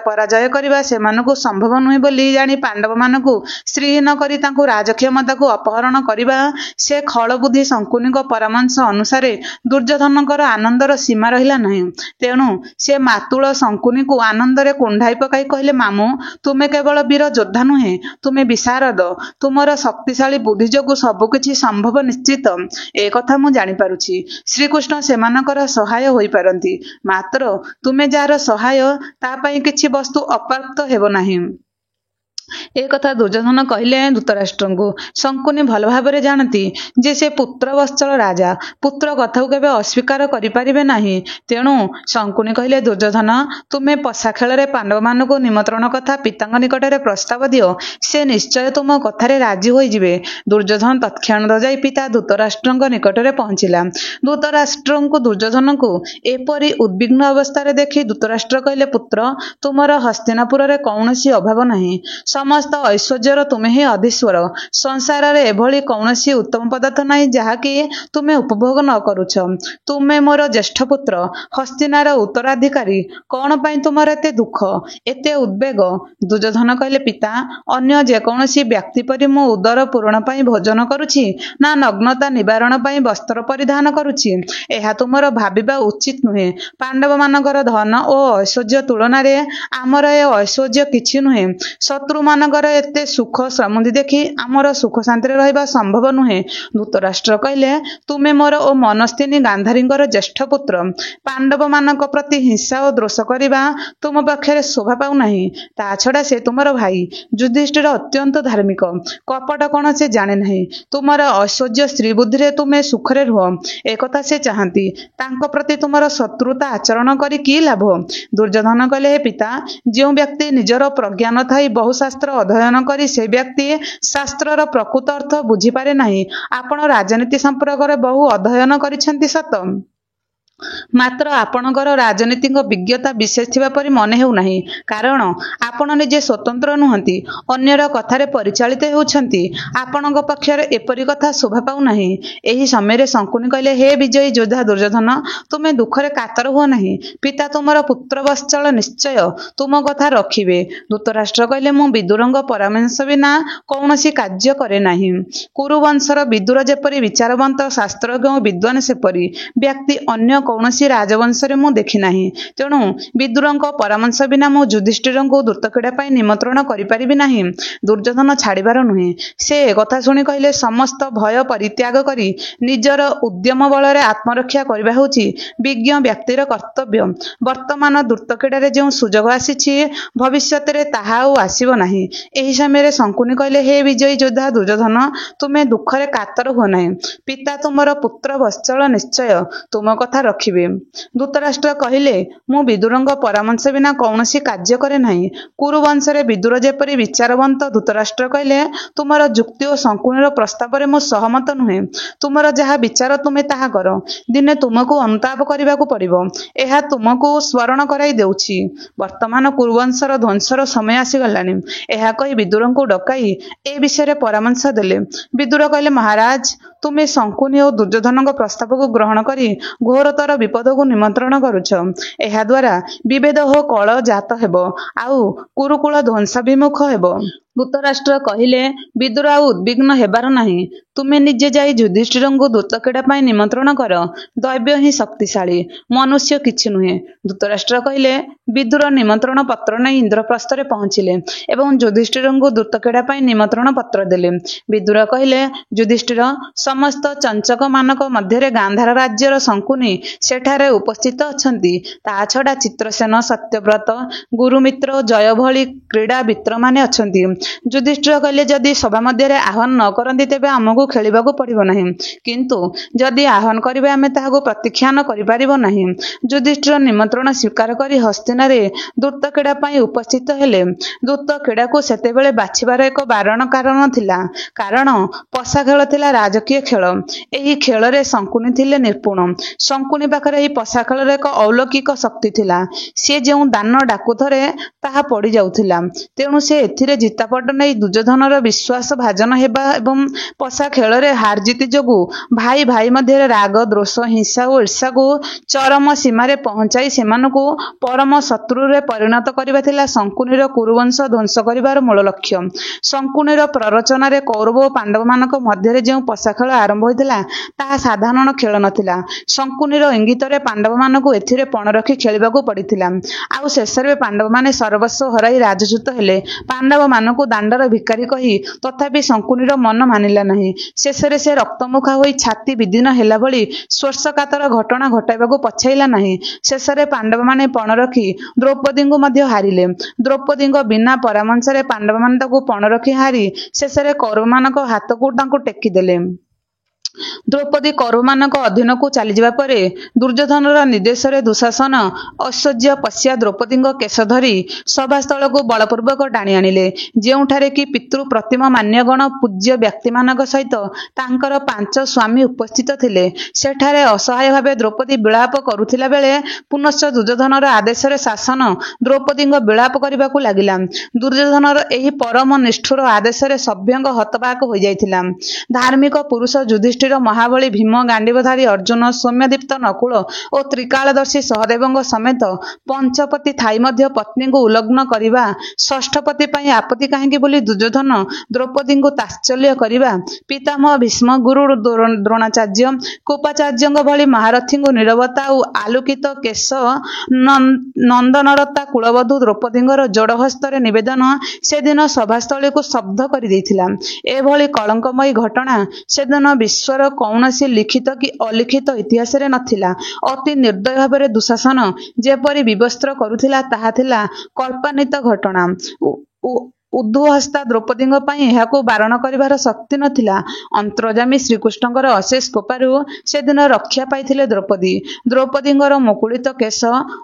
ପରାଜୟ କରିବା ସେମାନଙ୍କୁ ସମ୍ଭବ ନୁହେଁ ବୋଲି ଜାଣି ପାଣ୍ଡବମାନଙ୍କୁ ଶ୍ରୀହୀନ କରି ତାଙ୍କୁ ରାଜକ୍ଷମତାକୁ ଅପହରଣ କରିବା ସେ ଖଳବୁଦ୍ଧି ଶଙ୍କୁନିଙ୍କ ପରାମର୍ଶ ଅନୁସାରେ ଦୁର୍ଯ୍ୟୋଧନଙ୍କର ଆନନ୍ଦର ସୀମା ରହିଲା ନାହିଁ। ତେଣୁ ସେ ମାତୁଳ ଶଙ୍କୁନିକୁ ଆନନ୍ଦରେ କୁଣ୍ଢାଇ ପକାଇ କହିଲେ, ମାମୁଁ, ତୁମେ କେବଳ ବୀର ଯୋଦ୍ଧା ନୁହେଁ, ତୁମେ ବିଶାରଦ। ତୁମର ଶକ୍ତିଶାଳୀ ବୁଦ୍ଧି ଯୋଗୁଁ ସବୁକିଛି ସମ୍ଭବ ନିଶ୍ଚିତ। ଏ କଥା ମୁଁ ଜାଣିପାରୁଛି। ଶ୍ରୀକୃଷ୍ଣ ସେମାନଙ୍କର ସହାୟ ହୋଇପାରନ୍ତି। ମାତ୍ର ତୁମେ ଯାହାର ସହାୟ, ତା ପାଇଁ କିଛି ବସ୍ତୁ ଅପ୍ରାପ୍ତ ହେବ ନାହିଁ। ଏ କଥା ଦୁର୍ଯ୍ୟୋଧନ କହିଲେ ଧୃତରାଷ୍ଟ୍ରଙ୍କୁ। ଶଙ୍କୁନି ଭଲ ଭାବରେ ଜାଣନ୍ତି ଯେ ସେ ପୁତ୍ରବତ୍ସଳ ରାଜା। ପୁତ୍ର କଥାକୁ କେବେ ଅସ୍ୱୀକାର କରିପାରିବେ ନାହିଁ। ତେଣୁ ଶଙ୍କୁନି କହିଲେ, ଦୁର୍ଯ୍ୟୋଧନ, ତୁମେ ପଶା ଖେଳରେ ପାଣ୍ଡବମାନଙ୍କୁ ନିମନ୍ତ୍ରଣ କଥା ପିତାଙ୍କ ନିକଟରେ ପ୍ରସ୍ତାବ ଦିଅ। ସେ ନିଶ୍ଚୟ ତୁମ କଥାରେ ରାଜି ହୋଇଯିବେ। ଦୁର୍ଯ୍ୟୋଧନ ତତ୍କ୍ଷଣାତ୍ ଯାଇ ପିତା ଧୃତରାଷ୍ଟ୍ରଙ୍କ ନିକଟରେ ପହଞ୍ଚିଲା। ଧୃତରାଷ୍ଟ୍ରଙ୍କୁ ଦୁର୍ଯ୍ୟୋଧନଙ୍କୁ ଏପରି ଉଦ୍ବିଗ୍ନ ଅବସ୍ଥାରେ ଦେଖି ଧୃତରାଷ୍ଟ୍ର କହିଲେ, ପୁତ୍ର, ତୁମର ହସ୍ତିନାପୁରରେ କୌଣସି ଅଭାବ ନାହିଁ। ସମସ୍ତ ଐଶ୍ୱର୍ଯ୍ୟର ତୁମେ ହିଁ ଅଧୀଶ୍ୱର। ସଂସାରରେ ଏଭଳି କୌଣସି ଉତ୍ତମ ପଦାର୍ଥ ନାହିଁ ଯାହାକି ତୁମେ ଉପଭୋଗ ନ କରୁଛ। ତୁମେ ମୋର ଜ୍ୟେଷ୍ଠ ପୁତ୍ର, ହସ୍ତିନାର ଉତ୍ତରାଧିକାରୀ। କ'ଣ ପାଇଁ ତୁମର ଏତେ ଦୁଃଖ, ଏତେ ଉଦ୍ବେଗ? ଦୁର୍ଯ୍ୟୋଧନ କହିଲେ, ପିତା, ଅନ୍ୟ ଯେକୌଣସି ବ୍ୟକ୍ତି ପରି ମୁଁ ଉଦର ପୂରଣ ପାଇଁ ଭୋଜନ କରୁଛି ନା ନଗ୍ନତା ନିବାରଣ ପାଇଁ ବସ୍ତ୍ର ପରିଧାନ କରୁଛି, ଏହା ତୁମର ଭାବିବା ଉଚିତ ନୁହେଁ। ପାଣ୍ଡବମାନଙ୍କର ଧନ ଓ ଐଶ୍ୱର୍ଯ୍ୟ ତୁଳନାରେ ଆମର ଏ ଐଶ୍ୱର୍ଯ୍ୟ କିଛି ନୁହେଁ। ଶତ୍ରୁମାନଙ୍କର ଏତେ ସୁଖ ସମୃଦ୍ଧି ଦେଖି ଆମର ସୁଖ ଶାନ୍ତିରେ ରହିବା ସମ୍ଭବ ନୁହେଁ। ଧୃତରାଷ୍ଟ୍ର କହିଲେ, ତୁମେ ମୋର ଓ ମନସ୍ଥିନୀ ଗାନ୍ଧାରୀଙ୍କର ଜ୍ୟେଷ୍ଠ ପୁତ୍ର। ପାଣ୍ଡବମାନଙ୍କ ପ୍ରତି ହିଂସା ଓ ଦ୍ରୋଷ କରିବା ତୁମ ପକ୍ଷରେ ଶୋଭା ପାଉନାହିଁ। ତା ଛଡ଼ା ସେ ତୁମର ଭାଇ। ଯୁଧିଷ୍ଠିର ଅତ୍ୟନ୍ତ ଧାର୍ମିକ। କପଟ କ'ଣ ସେ ଜାଣେ ନାହିଁ? ତୁମର ଐଶ୍ୱର୍ଯ୍ୟ ସ୍ତ୍ରୀ ବୁଦ୍ଧିରେ ତୁମେ ସୁଖରେ ରୁହ, ଏକଥା ସେ ଚାହାନ୍ତି। ତାଙ୍କ ପ୍ରତି ତୁମର ଶତ୍ରୁତା ଆଚରଣ କରି କି ଲାଭ? ଦୁର୍ଯ୍ୟୋଧନ କହିଲେ, ହେ ପିତା, ଯେଉଁ ବ୍ୟକ୍ତି ନିଜର ପ୍ରଜ୍ଞା ନ ଥାଇ ବହୁ ଶାସ୍ତ୍ର ଅଧ୍ୟୟନ କରି ସେ ବ୍ୟକ୍ତି ଶାସ୍ତ୍ରର ପ୍ରକୃତ ଅର୍ଥ ବୁଝିପାରେ ନାହିଁ। ଆପଣ ରାଜନୀତି ସମ୍ପର୍କରେ ବହୁ ଅଧ୍ୟୟନ କରିଛନ୍ତି ସତ, ମାତ୍ର ଆପଣଙ୍କର ରାଜନୀତିକ ବିଜ୍ଞତା ବିଶେଷ ଥିବା ପରି ମନେ ହେଉନାହିଁ। କାରଣ ଆପଣ ନିଜେ ସ୍ୱତନ୍ତ୍ର ନୁହନ୍ତି, ଅନ୍ୟର କଥାରେ ପରିଚାଳିତ ହେଉଛନ୍ତି। ଆପଣଙ୍କ ପକ୍ଷରେ ଏପରି କଥା ଶୋଭା ପାଉନାହିଁ। ଏହି ସମୟରେ ଶଙ୍କୁନି କହିଲେ, ହେ ବିଜୟୀ ଯୋଦ୍ଧା ଦୁର୍ଯ୍ୟୋଧନ, ତୁମେ ଦୁଃଖରେ କାତର ହୁଅ ନାହିଁ। ପିତା ତୁମର ପୁତ୍ରବତ୍ସଳ ନିଶ୍ଚୟ ତୁମ କଥା ରଖିବେ। ଧୃତରାଷ୍ଟ୍ର କହିଲେ, ମୁଁ ବିଦୁରଙ୍କ ପରାମର୍ଶ ବିନା କୌଣସି କାର୍ଯ୍ୟ କରେ ନାହିଁ। କୁରୁବଂଶର ବିଦୁର ଯେପରି ବିଚାରବନ୍ତ, ଶାସ୍ତ୍ରଜ୍ଞ ଓ ବିଦ୍ୱାନ ସେପରି ବ୍ୟକ୍ତି ଅନ୍ୟ କୌଣସି ରାଜବଂଶରେ ମୁଁ ଦେଖି ନାହିଁ। ତେଣୁ ବିଦୁରଙ୍କ ପରାମର୍ଶ ବିନା ମୁଁ ଯୁଧିଷ୍ଠିରଙ୍କୁ ଦୂତକ୍ରୀଡ଼ା ପାଇଁ ନିମନ୍ତ୍ରଣ କରିପାରିବି ନାହିଁ। ଦୁର୍ଯ୍ୟୋଧନ ଛାଡ଼ିବାର ନୁହେଁ। ସେ ଏକଥା ଶୁଣି କହିଲେ, ସମସ୍ତ ଭୟ ପରିତ୍ୟାଗ କରି ନିଜର ଉଦ୍ୟମ ବଳରେ ଆତ୍ମରକ୍ଷା କରିବା ହେଉଛି ବିଜ୍ଞ ବ୍ୟକ୍ତିର କର୍ତ୍ତବ୍ୟ। ବର୍ତ୍ତମାନ ଦୂତକ୍ରୀଡ଼ାରେ ଯେଉଁ ସୁଯୋଗ ଆସିଛି, ଭବିଷ୍ୟତରେ ତାହା ଆଉ ଆସିବ ନାହିଁ। ଏହି ସମୟରେ ଶଙ୍କୁନି କହିଲେ, ହେ ବିଜୟୀ ଯୋଦ୍ଧା ଦୁର୍ଯ୍ୟୋଧନ, ତୁମେ ଦୁଃଖରେ କାତର ହୁଅ ନାହିଁ। ପିତା ତୁମର ପୁତ୍ରବତ୍ସଳ ନିଶ୍ଚୟ ତୁମ କଥା ରଖିବେ। ଧୃତରାଷ୍ଟ୍ର କହିଲେ, ମୁଁ ବିଦୁରଙ୍କ ପରାମର୍ଶ ବିନା କୌଣସି କାର୍ଯ୍ୟ କରେ ନାହିଁ। କୁରୁବଂଶରେ ବିଦୁର ଯେପରି ବିଚାରବନ୍ତ। ଧୃତରାଷ୍ଟ୍ର କହିଲେ, ତୁମର ଯୁକ୍ତି ଓ ଶଙ୍କୁନିର ପ୍ରସ୍ତାବରେ ମୁଁ ସହମତ ନୁହେଁ। ତୁମର ଯାହା ବିଚାର ତୁମେ ତାହା କର। ଦିନେ ତୁମକୁ ଅନୁତାପ କରିବାକୁ ପଡ଼ିବ। ଏହା ତୁମକୁ ସ୍ମରଣ କରାଇ ଦେଉଛି, ବର୍ତ୍ତମାନ କୁରୁବଂଶର ଧ୍ୱଂସର ସମୟ ଆସିଗଲାଣି। ଏହା କହି ବିଦୁରଙ୍କୁ ଡକାଇ ଏ ବିଷୟରେ ପରାମର୍ଶ ଦେଲେ। ବିଦୁର କହିଲେ, ମହାରାଜ, ତୁମେ ଶଙ୍କୁନି ଓ ଦୁର୍ଯ୍ୟୋଧନଙ୍କ ପ୍ରସ୍ତାବକୁ ଗ୍ରହଣ କରି ଘୋରତର ବିପଦକୁ ନିମନ୍ତ୍ରଣ କରୁଛ। ଏହାଦ୍ୱାରା ବିଭେଦ ଓ କଳହ ଜାତ ହେବ, ଆଉ କୁରୁକୁଳ ଧ୍ୱଂସାଭିମୁଖ ହେବ। ଧୃତରାଷ୍ଟ୍ର କହିଲେ, ବିଦୁର ଆଉ ଉଦ୍ବିଗ୍ନ ହେବାର ନାହିଁ। ତୁମେ ନିଜେ ଯାଇ ଯୁଧିଷ୍ଠିରଙ୍କୁ ଦୂତକ୍ରୀଡ଼ା ପାଇଁ ନିମନ୍ତ୍ରଣ କର। ଦୈବ୍ୟ ହିଁ ଶକ୍ତିଶାଳୀ, ମନୁଷ୍ୟ କିଛି ନୁହେଁ। ଧୃତରାଷ୍ଟ୍ର କହିଲେ। ବିଦୁର ନିମନ୍ତ୍ରଣ ପତ୍ର ନେଇ ଇନ୍ଦ୍ରପ୍ରସ୍ଥରେ ପହଞ୍ଚିଲେ ଏବଂ ଯୁଧିଷ୍ଠିରଙ୍କୁ ଦୂତକ୍ରୀଡ଼ା ପାଇଁ ନିମନ୍ତ୍ରଣ ପତ୍ର ଦେଲେ। ବିଦୁର କହିଲେ, ଯୁଧିଷ୍ଠିର, ସମସ୍ତ ଚଞ୍ଚକମାନଙ୍କ ମଧ୍ୟରେ ଗାନ୍ଧାର ରାଜ୍ୟର ଶଙ୍କୁନି ସେଠାରେ ଉପସ୍ଥିତ ଅଛନ୍ତି। ତା ଛଡ଼ା ଚିତ୍ରସେନ, ସତ୍ୟବ୍ରତ, ଗୁରୁମିତ୍ର ଓ ଜୟ ଭଳି କ୍ରୀଡ଼ାବିତ୍ମାନେ ଅଛନ୍ତି। ଯୁଧିଷ୍ଠିର କହିଲେ, ଯଦି ସଭା ମଧ୍ୟରେ ଆହ୍ୱାନ ନ କରନ୍ତି ତେବେ ଆମକୁ ଖେଳିବାକୁ ପଡ଼ିବ ନାହିଁ, କିନ୍ତୁ ଯଦି ଆହ୍ୱାନ କରିବେ ଆମେ ତାହାକୁ ପ୍ରତ୍ୟାଖ୍ୟାନ କରିପାରିବ ନାହିଁ। ଯୁଧିଷ୍ଠିର ନିମନ୍ତ୍ରଣ ସ୍ୱୀକାର କରି ହସ୍ତିନାରେ ଦୂତକ୍ରୀଡ଼ା ପାଇଁ ଉପସ୍ଥିତ ହେଲେ। ଦୂତକ୍ରୀଡ଼ାକୁ ସେତେବେଳେ ବାଛିବାର ଏକ ବାରଣ କାରଣ ଥିଲା, କାରଣ ପଶା ଖେଳ ଥିଲା ରାଜକୀୟ ଖେଳ। ଏହି ଖେଳରେ ଶଙ୍କୁନି ଥିଲେ ନିପୁଣ। ଶଙ୍କୁନି ପାଖରେ ଏହି ପଶା ଖେଳର ଏକ ଅଲୌକିକ ଶକ୍ତି ଥିଲା। ସେ ଯେଉଁ ଦାନ ଡାକୁଥରେ ତାହା ପଡ଼ିଯାଉଥିଲା। ତେଣୁ ସେ ଏଥିରେ ଜିତାପଟ ନେଇ ଦୁର୍ଯ୍ୟୋଧନର ବିଶ୍ୱାସ ଭାଜନ ହେବା ଏବଂ ପଶା ଖେଳରେ ହାରଜିତ ଯୋଗୁଁ ଭାଇ ଭାଇ ମଧ୍ୟରେ ରାଗ, ଦ୍ରୋଷ, ହିଂସା ଓ ଈର୍ଷାକୁ ଚରମ ସୀମାରେ ପହଞ୍ଚାଇ ସେମାନଙ୍କୁ ପରମ ଶତ୍ରୁରେ ପରିଣତ କରିବା ଥିଲା ଶଙ୍କୁନିର କୁରୁବଂଶ ଧ୍ୱଂସ କରିବାର ମୂଳ ଲକ୍ଷ୍ୟ। ଶଙ୍କୁନିର ପ୍ରରୋଚନାରେ କୌରବ ଓ ପାଣ୍ଡବମାନଙ୍କ ମଧ୍ୟରେ ଯେଉଁ ପଶା ଖେଳ ଆରମ୍ଭ ହୋଇଥିଲା ତାହା ସାଧାରଣ ଖେଳ ନଥିଲା। ଶଙ୍କୁନିର ଇଙ୍ଗିତରେ ପାଣ୍ଡବମାନଙ୍କୁ ଏଥିରେ ପଣ ରଖି ଖେଳିବାକୁ ପଡ଼ିଥିଲା। ଆଉ ଶେଷରେ ପାଣ୍ଡବମାନେ ସର୍ବସ୍ୱ ହରାଇ ରାଜଚ୍ୟୁତ ହେଲେ। ପାଣ୍ଡବମାନଙ୍କୁ ଦାଣ୍ଡର ଭିକାରୀ କହି ତଥାପି ଶଙ୍କୁନିର ମନ ମାନିଲା ନାହିଁ। ଶେଷରେ ସେ ରକ୍ତମୁଖା ହୋଇ ଛାତି ବିଦୀର୍ଣ୍ଣ ହେଲା ଭଳି ସ୍ପର୍ଶକାତର ଘଟଣା ଘଟାଇବାକୁ ପଛାଇଲା ନାହିଁ। ଶେଷରେ ପାଣ୍ଡବମାନେ ପଣ ରଖି ଦ୍ରୌପଦୀଙ୍କୁ ମଧ୍ୟ ହାରିଲେ। ଦ୍ରୌପଦୀଙ୍କ ବିନା ପରାମର୍ଶରେ ପାଣ୍ଡବମାନେ ତାକୁ ପଣ ରଖି ହାରି ଶେଷରେ କୌରବମାନଙ୍କ ହାତକୁ ତାଙ୍କୁ ଟେକିଦେଲେ। ଦ୍ରୌପଦୀ କୌରବମାନଙ୍କ ଅଧୀନକୁ ଚାଲିଯିବା ପରେ ଦୁର୍ଯ୍ୟୋଧନର ନିର୍ଦ୍ଦେଶରେ ଦୁଃଶାସନ ଐଶ୍ୱର୍ଯ୍ୟ ପଶ୍ୟା ଦ୍ରୌପଦୀଙ୍କ କେଶ ଧରି ସଭାସ୍ଥଳକୁ ବଳପୂର୍ବକ ଟାଣି ଆଣିଲେ, ଯେଉଁଠାରେ କି ପିତୃ ପ୍ରତିମ ମାନ୍ୟଗଣ ପୂଜ୍ୟ ବ୍ୟକ୍ତିମାନଙ୍କ ସହିତ ତାଙ୍କର 5 ସ୍ୱାମୀ ଉପସ୍ଥିତ ଥିଲେ। ସେଠାରେ ଅସହାୟ ଭାବେ ଦ୍ରୌପଦୀ ବିଳାପ କରୁଥିଲା ବେଳେ ପୁନଶ୍ଚ ଦୁର୍ଯ୍ୟୋଧନର ଆଦେଶରେ ଶାସନ ଦ୍ରୌପଦୀଙ୍କ ବିଳାପ କରିବାକୁ ଲାଗିଲା। ଦୁର୍ଯ୍ୟୋଧନର ଏହି ପରମ ନିଷ୍ଠୁର ଆଦେଶରେ ସଭ୍ୟଙ୍କ ହତବାକ ହୋଇଯାଇଥିଲା। ଧାର୍ମିକ ପୁରୁଷ ଯୁଧିଷ୍ଠିର, ମହାବଳୀ ଭୀମ, ଗାଣ୍ଡିବଧାରୀ ଅର୍ଜୁନ, ସୌମ୍ୟଦୀପ୍ତ ନକୁଳ ଓ ତ୍ରିକାଳଦର୍ଶୀ ସହଦେବଙ୍କ ସମେତ ପଞ୍ଚପତି ଥାଇ ମଧ୍ୟ ପତ୍ନୀଙ୍କୁ ଉଲଗ୍ନ କରିବା ଷଷ୍ଠପତି ପାଇଁ ଆପତ୍ତି କାହିଁକି ବୋଲି ଦୁର୍ଯ୍ୟୋଧନ ଦ୍ରୌପଦୀଙ୍କୁ ତାତ୍ସଲ୍ୟ କରିବା, ପିତାମହ ଭୀଷ୍ମ, ଗୁରୁ ଦ୍ରୋଣାଚାର୍ଯ୍ୟ, କୃପାଚାର୍ଯ୍ୟଙ୍କ ଭଳି ମହାରଥୀଙ୍କୁ ନୀରବତା ଓ ଆଲୋକିତ କେଶ ନନ୍ଦନରତା କୁଳବଧୂ ଦ୍ରୌପଦୀଙ୍କର ଯୋଡ଼ ହସ୍ତରେ ନିବେଦନ ସେଦିନ ସଭାସ୍ଥଳୀକୁ ସ୍ତବ୍ଧ କରିଦେଇଥିଲା। ଏଭଳି କଳଙ୍କମୟୀ ଘଟଣା ସେଦିନ ବିଶ୍ୱର କୌଣସି ଲିଖିତ କି ଅଲିଖିତ ଇତିହାସରେ ନଥିଲା। ଅତି ନିର୍ଦ୍ଦୟ ଭାବରେ ଦୁଃଶାସନ ଯେପରି ବିବସ୍ତ୍ର କରୁଥିଲା ତାହା ଥିଲା କଳ୍ପନିତ ଘଟଣା। ଉଦ୍ଧୁହସ୍ତା ଦ୍ରୌପଦୀଙ୍କ ପାଇଁ ଏହାକୁ ବାରଣ କରିବାର ଶକ୍ତି ନଥିଲା। ଅନ୍ତର୍ଯ୍ୟାମୀ ଶ୍ରୀକୃଷ୍ଣଙ୍କର ଅଶେଷ କୃପାରୁ ସେଦିନ ରକ୍ଷା ପାଇଥିଲେ ଦ୍ରୌପଦୀ। ଦ୍ରୌପଦୀଙ୍କର ମୁକୁଳିତ କେଶ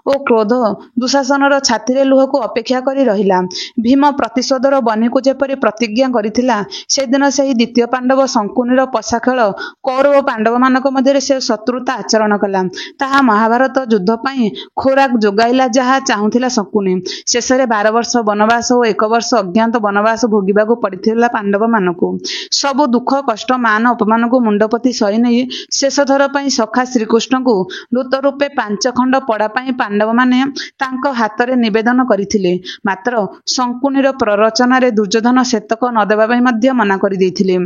ଓ କ୍ରୋଧ ଦୁଃଶାସନର ଛାତିରେ ଲୁହକୁ ଅପେକ୍ଷା କରି ରହିଲା। ଭୀମ ପ୍ରତିଶୋଧର ବହ୍ନିକୁ ଯେପରି ପ୍ରତିଜ୍ଞା କରିଥିଲା, ସେଦିନ ସେହି ଦ୍ୱିତୀୟ ପାଣ୍ଡବ ଶଙ୍କୁନିର ପଶା ଖେଳ କୌରବ ପାଣ୍ଡବମାନଙ୍କ ମଧ୍ୟରେ ସେ ଶତ୍ରୁତା ଆଚରଣ କଲା। ତାହା ମହାଭାରତ ଯୁଦ୍ଧ ପାଇଁ ଖୋରାକ ଯୋଗାଇଲା ଯାହା ଚାହୁଁଥିଲା ଶଙ୍କୁନି। ଶେଷରେ 12 ବର୍ଷ ବନବାସ ଓ 1 ବର୍ଷ ଅଜ୍ଞାତ ବନବାସ ଭୋଗିବାକୁ ପଡ଼ିଥିଲା ପାଣ୍ଡବମାନଙ୍କୁ। ସବୁ ଦୁଃଖ, କଷ୍ଟ, ମାନ, ଅପମାନକୁ ମୁଣ୍ଡପୋତି ସହିନେଇ ଶେଷଥର ପାଇଁ ସଖା ଶ୍ରୀକୃଷ୍ଣଙ୍କୁ ଦୂତ ରୂପେ 5 ଖଣ୍ଡ ପଡ଼ା ପାଇଁ ପାଣ୍ଡବମାନେ ତାଙ୍କ ହାତରେ ନିବେଦନ କରିଥିଲେ। ମାତ୍ର ଶଙ୍କୁନିର ପ୍ରରୋଚନାରେ ଦୁର୍ଯ୍ୟୋଧନ ସେତକ ନ ଦେବା ପାଇଁ ମଧ୍ୟ ମନା କରିଦେଇଥିଲେ।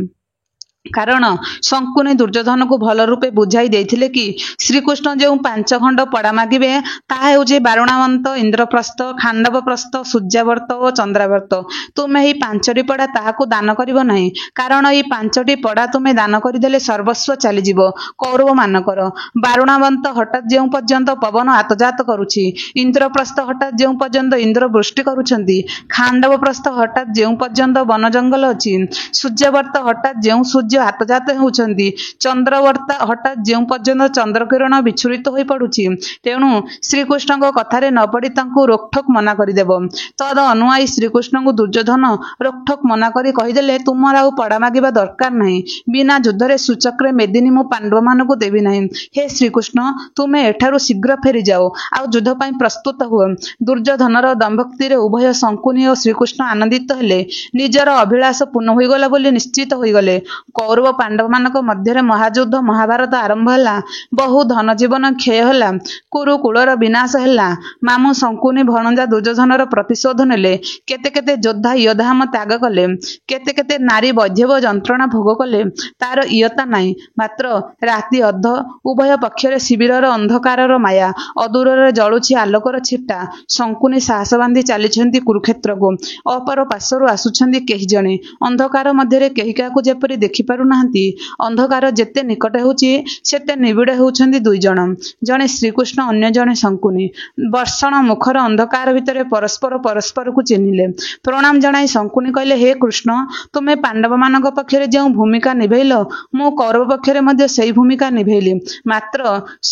କାରଣ ଶଙ୍କୁନି ଦୁର୍ଯ୍ୟୋଧନକୁ ଭଲ ରୂପେ ବୁଝାଇ ଦେଇଥିଲେ କି ଶ୍ରୀକୃଷ୍ଣ ଯେଉଁ 5 ଖଣ୍ଡ ପଡ଼ା ମାଗିବେ ତାହା ହେଉଛି ବାରୁଣାବନ୍ତ, ଇନ୍ଦ୍ରପ୍ରସ୍ଥ, ଖାଣ୍ଡବପ୍ରସ୍ଥ, ସୂର୍ଯ୍ୟାବର୍ତ ଓ ଚନ୍ଦ୍ରାବର୍ତ। ତୁମେ ଏହି 5ଟି ପଡ଼ା ତାହାକୁ ଦାନ କରିବ ନାହିଁ, କାରଣ ଏହି 5ଟି ପଡ଼ା ତୁମେ ଦାନ କରିଦେଲେ ସର୍ବସ୍ୱ ଚାଲିଯିବ କୌରବମାନଙ୍କର। ବାରୁଣାବନ୍ତ ହଠାତ୍ ଯେଉଁ ପର୍ଯ୍ୟନ୍ତ ପବନ ଆତଯାତ କରୁଛି, ଇନ୍ଦ୍ରପ୍ରସ୍ଥ ହଠାତ୍ ଯେଉଁ ପର୍ଯ୍ୟନ୍ତ ଇନ୍ଦ୍ର ବୃଷ୍ଟି କରୁଛନ୍ତି, ଖାଣ୍ଡବପ୍ରସ୍ଥ ହଠାତ୍ ଯେଉଁ ପର୍ଯ୍ୟନ୍ତ ବନ ଜଙ୍ଗଲ ଅଛି, ସୂର୍ଯ୍ୟାବର୍ତ ହଠାତ୍ ଯେଉଁ ସୂର୍ଯ୍ୟ ସୂର୍ଯ୍ୟ ଆତଜାତ ହେଉଛନ୍ତି। ଚନ୍ଦ୍ରବର୍ତ୍ତା ହଠାତ୍ ଯେଉଁ ପର୍ଯ୍ୟନ୍ତ ଚନ୍ଦ୍ରକିରଣ ବିଚ୍ଛୁରିତ ହୋଇ ପଡୁଛି, ତେଣୁ ଶ୍ରୀକୃଷ୍ଣଙ୍କ କଥାରେ ନ ପଡ଼ି ତାଙ୍କୁ ରୋକଠୋକ ମନା କରିଦେବ। ତଦ ଅନୁଆୟୀ ଶ୍ରୀକୃଷ୍ଣଙ୍କୁ ଦୁର୍ଯ୍ୟୋଧନ ରୋକଠୋକ ମନା କରି କହିଦେଲେ, ତୁମର ଆଉ ପଡ଼ା ମାଗିବା ଦରକାର ନାହିଁ। ବିନା ଯୁଦ୍ଧରେ ସୁଚକ୍ରେ ମେଦିନୀ ମୁଁ ପାଣ୍ଡବମାନଙ୍କୁ ଦେବି ନାହିଁ। ହେ ଶ୍ରୀକୃଷ୍ଣ, ତୁମେ ଏଠାରୁ ଶୀଘ୍ର ଫେରିଯାଅ, ଆଉ ଯୁଦ୍ଧ ପାଇଁ ପ୍ରସ୍ତୁତ ହୁଅ। ଦୁର୍ଯ୍ୟୋଧନର ଦମ୍ଭୋକ୍ତିରେ ଉଭୟ ଶଙ୍କୁନି ଓ ଶ୍ରୀକୃଷ୍ଣ ଆନନ୍ଦିତ ହେଲେ। ନିଜର ଅଭିଳାଷ ପୂର୍ଣ୍ଣ ହୋଇଗଲା ବୋଲି ନିଶ୍ଚିତ ହୋଇଗଲେ। କୌରବ ପାଣ୍ଡବମାନଙ୍କ ମଧ୍ୟରେ ମହାଯୁଦ୍ଧ ମହାଭାରତ ଆରମ୍ଭ ହେଲା। ବହୁ ଧନଜୀବନ କ୍ଷୟ ହେଲା। କୁରୁକୁଳର ବିନାଶ ହେଲା। ମାମୁଁ ଶଙ୍କୁନି ଭଣଜା ଦୁର୍ଯ୍ୟୋଧନର ପ୍ରତିଶୋଧ ନେଲେ। କେତେ କେତେ ଯୋଦ୍ଧା ଇୟଧାମ ତ୍ୟାଗ କଲେ। କେତେ କେତେ ନାରୀ ବୈଧବ ଯନ୍ତ୍ରଣା ଭୋଗ କଲେ। ତାର ଇୟତା ନାହିଁ। ମାତ୍ର ରାତି ଅଧ ଉଭୟ ପକ୍ଷରେ ଶିବିରର ଅନ୍ଧକାରର ମାୟା। ଅଦୂରରେ ଜଳୁଛି ଆଲୋକର ଛିଟା। ଶଙ୍କୁନି ସାହସ ବାନ୍ଧି ଚାଲିଛନ୍ତି କୁରୁକ୍ଷେତ୍ରକୁ। ଅପର ପାର୍ଶ୍ୱରୁ ଆସୁଛନ୍ତି କେହି ଜଣେ। ଅନ୍ଧକାର ମଧ୍ୟରେ କେହି କାହାକୁ ଯେପରି ଦେଖିପାରୁନାହାନ୍ତି। ଅନ୍ଧକାର ଯେତେ ନିକଟ ହେଉଛି, ସେତେ ନିବିଡ଼ ହେଉଛନ୍ତି ଦୁଇ ଜଣ। ଜଣେ ଶ୍ରୀକୃଷ୍ଣ, ଅନ୍ୟ ଜଣେ ଶଙ୍କୁନି। ବର୍ଷଣ ମୁଖର ଅନ୍ଧକାର ଭିତରେ ପରସ୍ପର ପରସ୍ପରକୁ ଚିହ୍ନିଲେ। ପ୍ରଣାମ ଜଣାଇ ଶଙ୍କୁନି କହିଲେ, ହେ କୃଷ୍ଣ, ତୁମେ ପାଣ୍ଡବମାନଙ୍କ ପକ୍ଷରେ ଯେଉଁ ଭୂମିକା ନିଭେଇଲ, ମୁଁ କୌରବ ପକ୍ଷରେ ମଧ୍ୟ ସେହି ଭୂମିକା ନିଭେଇଲି। ମାତ୍ର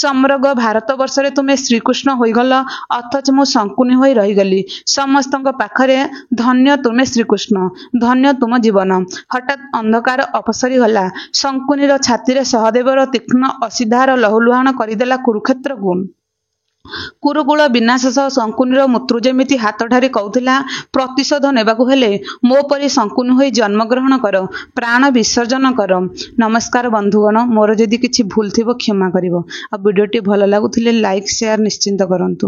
ସମଗ୍ର ଭାରତବର୍ଷରେ ତୁମେ ଶ୍ରୀକୃଷ୍ଣ ହୋଇଗଲ, ଅଥଚ ମୁଁ ଶଙ୍କୁନି ହୋଇ ରହିଗଲି। ସମସ୍ତଙ୍କ ପାଖରେ ଧନ୍ୟ ତୁମେ ଶ୍ରୀକୃଷ୍ଣ, ଧନ୍ୟ ତୁମ ଜୀବନ। ହଠାତ୍ ଅନ୍ଧକାର ଅପସରି ଗଲା। ଶଙ୍କୁନିର ଛାତିରେ ସହଦେବର ତୀକ୍ଷ୍ଣ ଅସିଧାର ଲହୁଲୁହାଣ କରିଦେଲା କୁରୁକ୍ଷେତ୍ରକୁ। କୁରୁକୁଳ ବିନାଶ ସହ ଶଙ୍କୁନିର ମୃତ୍ୟୁ ଯେମିତି ହାତ ଠାରି କହୁଥିଲା, ପ୍ରତିଶୋଧ ନେବାକୁ ହେଲେ ମୋ ପରି ଶଙ୍କୁନି ହୋଇ ଜନ୍ମଗ୍ରହଣ କର, ପ୍ରାଣ ବିସର୍ଜନ କର। ନମସ୍କାର ବନ୍ଧୁଗଣ, ମୋର ଯଦି କିଛି ଭୁଲ ଥିବ କ୍ଷମା କରିବ। ଆଉ ଭିଡ଼ିଓଟି ଭଲ ଲାଗୁଥିଲେ ଲାଇକ୍ ସେୟାର ନିଶ୍ଚିନ୍ତ କରନ୍ତୁ।